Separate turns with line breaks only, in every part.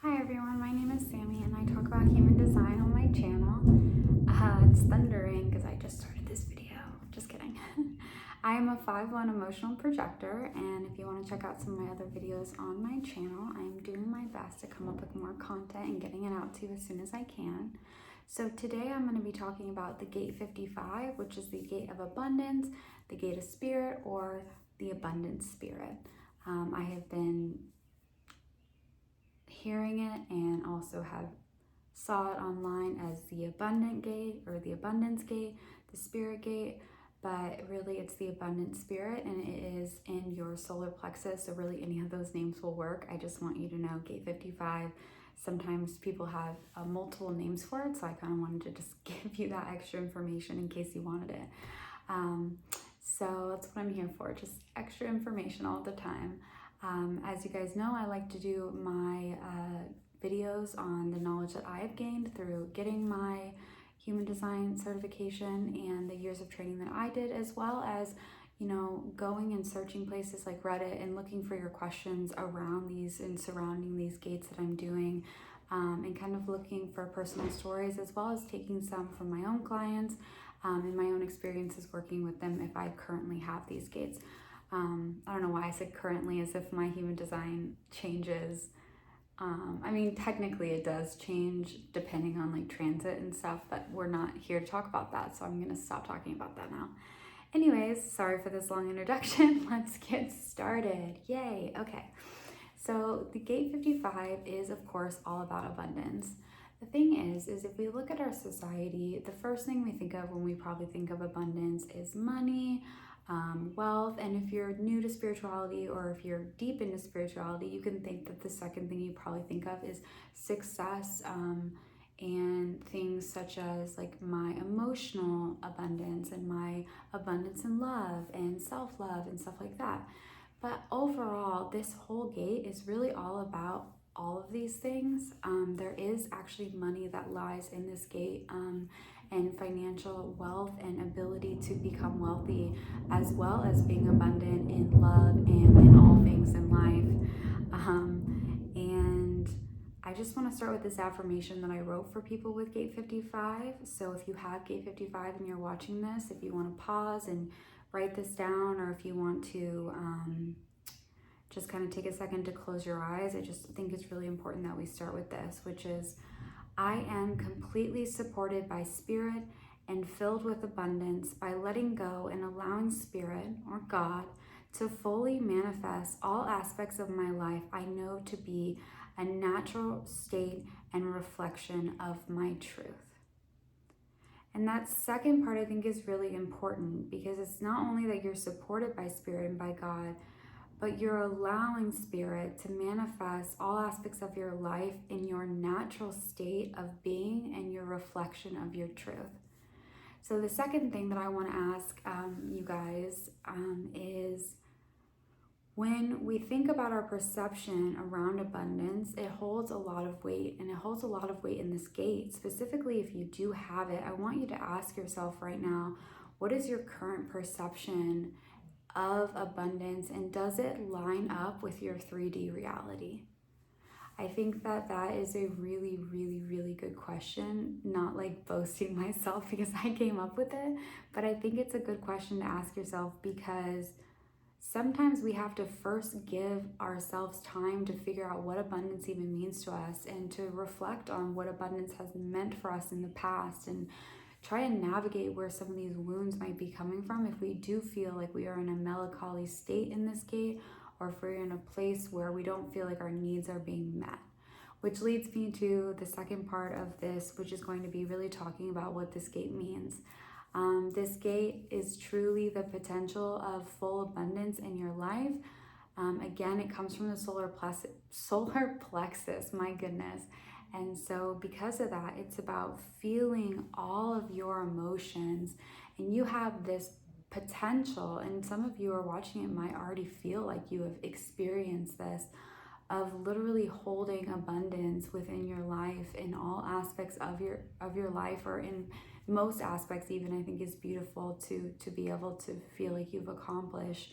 Hi everyone, my name is Sammy and I talk about human design on my channel. It's thundering because I just started this video. Just kidding. I am a 5/1 emotional projector, and if you want to check out some of my other videos on my channel, I am doing my best to come up with more content and getting it out to you as soon as I can. So today I'm going to be talking about the gate 55, which is the gate of abundance, the gate of spirit, or the abundance spirit. I have been hearing it and also have saw it online as the abundant gate or the abundance gate, the spirit gate, but really it's the abundant spirit, and it is in your solar plexus, so really any of those names will work. I just want you to know gate 55, sometimes people have multiple names for it, so I kind of wanted to just give you that extra information in case you wanted it. So that's what I'm here for, just extra information all the time. As you guys know, I like to do my videos on the knowledge that I have gained through getting my human design certification and the years of training that I did, as well as, you know, going and searching places like Reddit and looking for your questions around these and surrounding these gates that I'm doing, and kind of looking for personal stories, as well as taking some from my own clients and my own experiences working with them if I currently have these gates. I don't know why I said currently, as if my human design changes. I mean, technically it does change depending on like transit and stuff, but we're not here to talk about that, so I'm gonna stop talking about that now. Anyways, sorry for this long introduction. Let's get started. Yay. Okay. So the gate 55 is, of course, all about abundance. The thing is if we look at our society, the first thing we think of when we probably think of abundance is money, wealth, and if you're new to spirituality or if you're deep into spirituality, you can think that the second thing you probably think of is success, and things such as like my emotional abundance and my abundance in love and self-love and stuff like that. But overall, this whole gate is really all about all of these things. There is actually money that lies in this gate, and financial wealth and ability to become wealthy, as well as being abundant in love and in all things in life. And I just want to start with this affirmation that I wrote for people with gate 55. So if you have gate 55 and you're watching this, if you want to pause and write this down, or if you want to just kind of take a second to close your eyes, I just think it's really important that we start with this, which is, I am completely supported by spirit and filled with abundance by letting go and allowing spirit, or God, to fully manifest all aspects of my life I know to be a natural state and reflection of my truth. And that second part I think is really important, because it's not only that you're supported by spirit and by God, but you're allowing spirit to manifest all aspects of your life in your natural state of being and your reflection of your truth. So the second thing that I want to ask you guys is, when we think about our perception around abundance, it holds a lot of weight, and it holds a lot of weight in this gate. Specifically, if you do have it, I want you to ask yourself right now, what is your current perception of abundance, and does it line up with your 3D reality? I think that that is a really, really, really good question. Not like boasting myself because I came up with it, but I think it's a good question to ask yourself, because sometimes we have to first give ourselves time to figure out what abundance even means to us, and to reflect on what abundance has meant for us in the past, and try and navigate where some of these wounds might be coming from if we do feel like we are in a melancholy state in this gate, or if we're in a place where we don't feel like our needs are being met. Which leads me to the second part of this, which is going to be really talking about what this gate means. This gate is truly the potential of full abundance in your life. Again, it comes from the solar plexus, my goodness. And so because of that, it's about feeling all of your emotions, and you have this potential, and some of you are watching it might already feel like you have experienced this, of literally holding abundance within your life in all aspects of your life, or in most aspects even. I think is beautiful to be able to feel like you've accomplished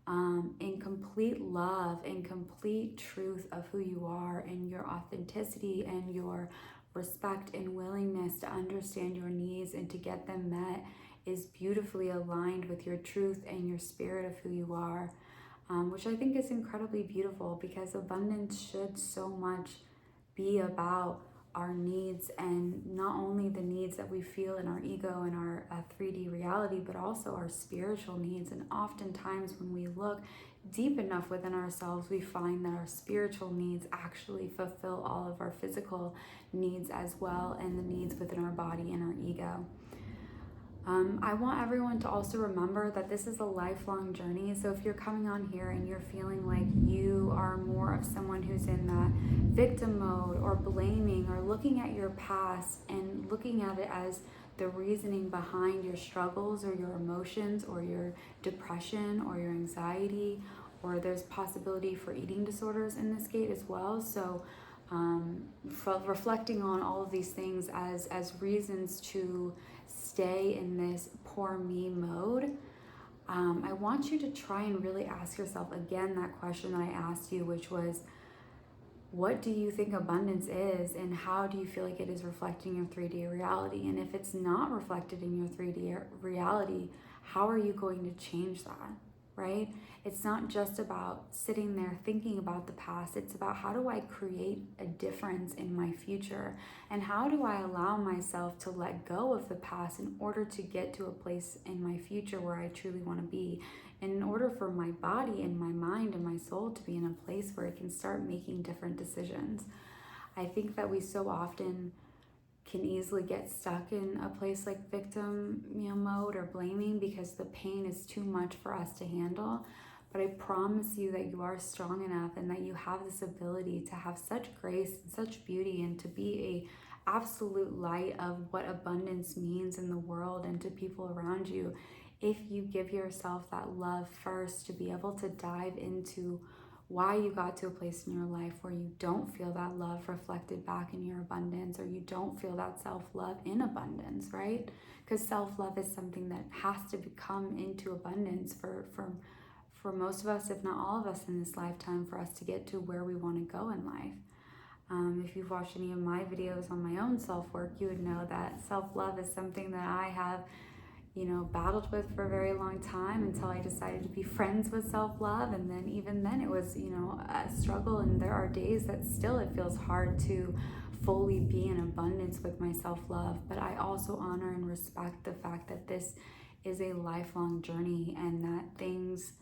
in complete love and complete truth of who you are, and your authenticity and your respect and willingness to understand your needs and to get them met is beautifully aligned with your truth and your spirit of who you are, which I think is incredibly beautiful, because abundance should so much be about our needs, and not only the needs that we feel in our ego and our 3D reality, but also our spiritual needs. And oftentimes when we look deep enough within ourselves, we find that our spiritual needs actually fulfill all of our physical needs as well, and the needs within our body and our ego. I want everyone to also remember that this is a lifelong journey. So if you're coming on here and you're feeling like you are more of someone who's in that victim mode or blaming or looking at your past and looking at it as the reasoning behind your struggles or your emotions or your depression or your anxiety, or there's possibility for eating disorders in this gate as well. So reflecting on all of these things as reasons to stay in this poor me mode, I want you to try and really ask yourself again that question that I asked you, which was, what do you think abundance is, and how do you feel like it is reflecting your 3D reality? And if it's not reflected in your 3D reality, how are you going to change that, right? It's not just about sitting there thinking about the past. It's about, how do I create a difference in my future? And how do I allow myself to let go of the past in order to get to a place in my future where I truly want to be? And in order for my body and my mind and my soul to be in a place where it can start making different decisions. I think that we so often can easily get stuck in a place like victim, mode or blaming, because the pain is too much for us to handle. But I promise you that you are strong enough, and that you have this ability to have such grace and such beauty, and to be a absolute light of what abundance means in the world and to people around you, if you give yourself that love first, to be able to dive into why you got to a place in your life where you don't feel that love reflected back in your abundance, or you don't feel that self-love in abundance, right? Because self-love is something that has to become into abundance for most of us, if not all of us in this lifetime, for us to get to where we want to go in life. If you've watched any of my videos on my own self-work, you would know that self-love is something that I have battled with for a very long time, until I decided to be friends with self-love. And then even then it was, a struggle, and there are days that still it feels hard to fully be in abundance with my self-love. But I also honor and respect the fact that this is a lifelong journey, and that things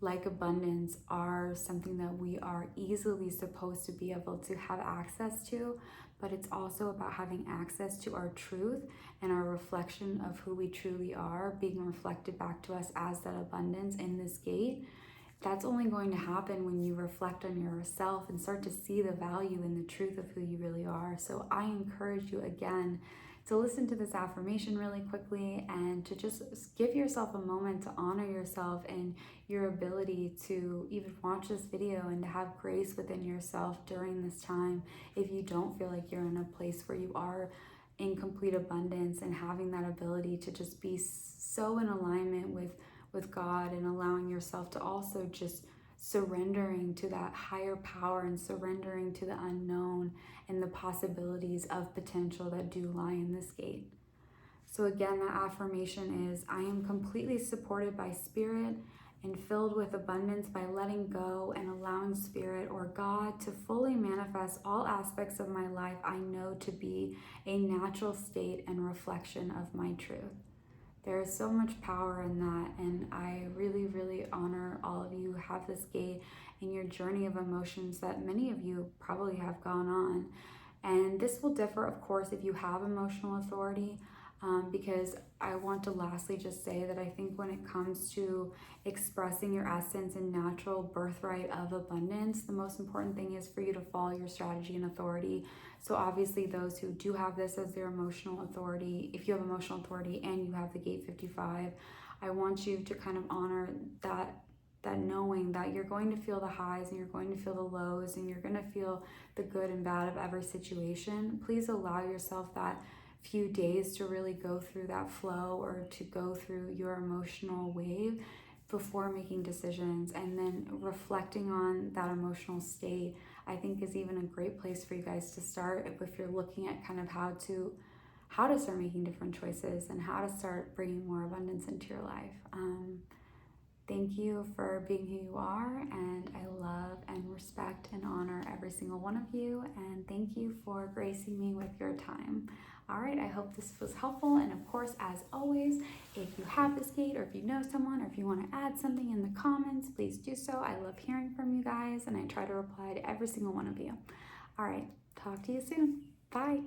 like abundance are something that we are easily supposed to be able to have access to, but it's also about having access to our truth and our reflection of who we truly are being reflected back to us as that abundance in this gate. That's only going to happen when you reflect on yourself and start to see the value and the truth of who you really are. So I encourage you again to listen to this affirmation really quickly, and to just give yourself a moment to honor yourself and your ability to even watch this video, and to have grace within yourself during this time if you don't feel like you're in a place where you are in complete abundance, and having that ability to just be so in alignment with God, and allowing yourself to also just surrendering to that higher power, and surrendering to the unknown and the possibilities of potential that do lie in this gate. So again, that affirmation is, I am completely supported by spirit and filled with abundance by letting go and allowing spirit or God to fully manifest all aspects of my life I know to be a natural state and reflection of my truth. There is so much power in that, and I really, really honor all of you who have this gate in your journey of emotions that many of you probably have gone on. And this will differ, of course, if you have emotional authority, because I want to lastly just say that I think when it comes to expressing your essence and natural birthright of abundance, the most important thing is for you to follow your strategy and authority. So obviously those who do have this as their emotional authority, if you have emotional authority and you have the gate 55, I want you to kind of honor that knowing that you're going to feel the highs and you're going to feel the lows, and you're going to feel the good and bad of every situation. Please allow yourself that few days to really go through that flow, or to go through your emotional wave. before making decisions, and then reflecting on that emotional state, I think is even a great place for you guys to start if you're looking at kind of how to start making different choices and how to start bringing more abundance into your life. Thank you for being who you are, and I love and respect and honor every single one of you, and thank you for gracing me with your time. All right, I hope this was helpful, and of course, as always, if you have this gate, or if you know someone, or if you want to add something in the comments, please do so. I love hearing from you guys, and I try to reply to every single one of you. All right, talk to you soon. Bye.